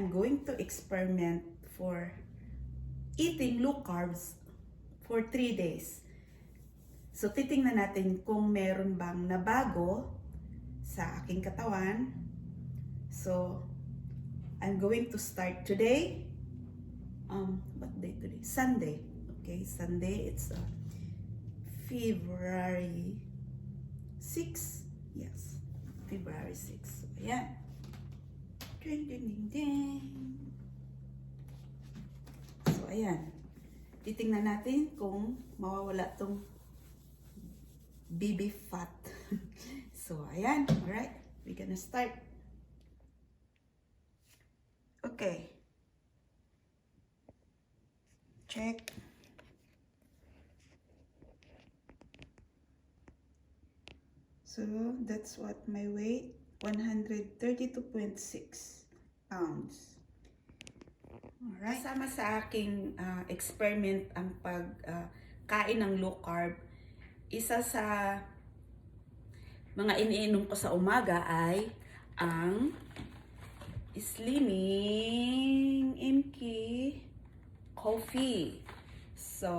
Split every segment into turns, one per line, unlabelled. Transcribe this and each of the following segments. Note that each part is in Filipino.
I'm going to experiment for eating low carbs for 3 days. So, titingnan natin kung meron bang nabago sa aking katawan. So, I'm going to start today. What day today? Sunday. Okay, Sunday. It's February 6. Yes, February 6. So, ayan. Ding, ding, ding, ding. So, ayan. Titingnan natin kung mawawala tong baby fat. So, ayan. Alright. We're gonna start. Okay. Check. So, that's what my weight. 132.6 pounds. Alright. Kasama sa aking experiment ang pagkain ng low carb. Isa sa mga iniinom ko sa umaga ay ang Slimming MK coffee. So,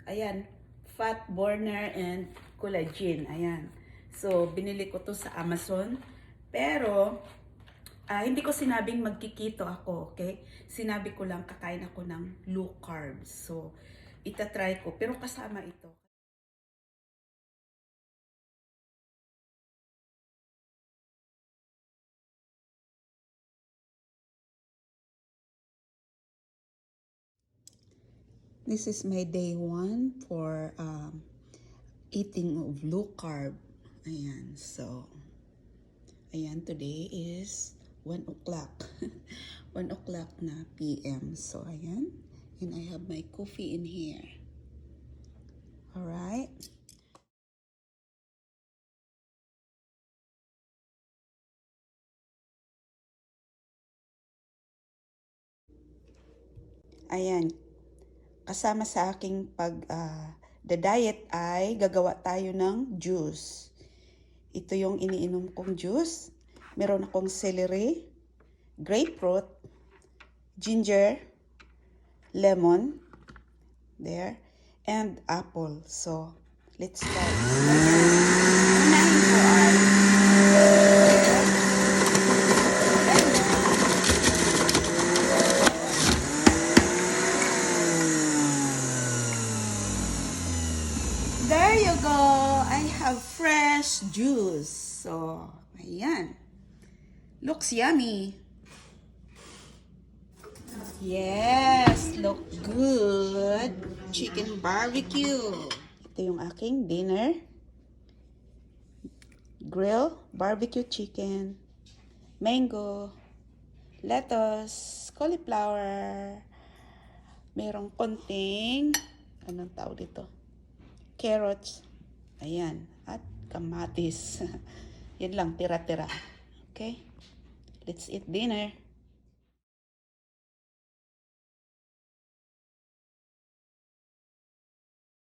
ayan, fat burner and collagen. Ayan. So, binili ko to sa Amazon. Pero, hindi ko sinabing magkikito ako, okay? Sinabi ko lang kakain ako ng low carbs. So, itatry ko. Pero kasama ito. This is my day 1 for eating of low carb. Ayan, so, ayan, today is 1 o'clock. 1 o'clock na PM. So, ayan. And I have my coffee in here. Alright. Ayan. Kasama sa aking the diet ay gagawa tayo ng juice. Ito yung iniinom kong juice. Meron akong celery, grapefruit, ginger, lemon, there, and apple. So, let's start. Unahin ko ay there you go. I have fresh juice. So, ayan. Looks yummy. Yes, look good. Chicken barbecue. Ito yung aking dinner. Grill, barbecue chicken, mango, lettuce, cauliflower. Merong konting, anong tawag dito? Carrots. Ayan. At kamatis. Yan lang, tira-tira. Okay? Let's eat dinner.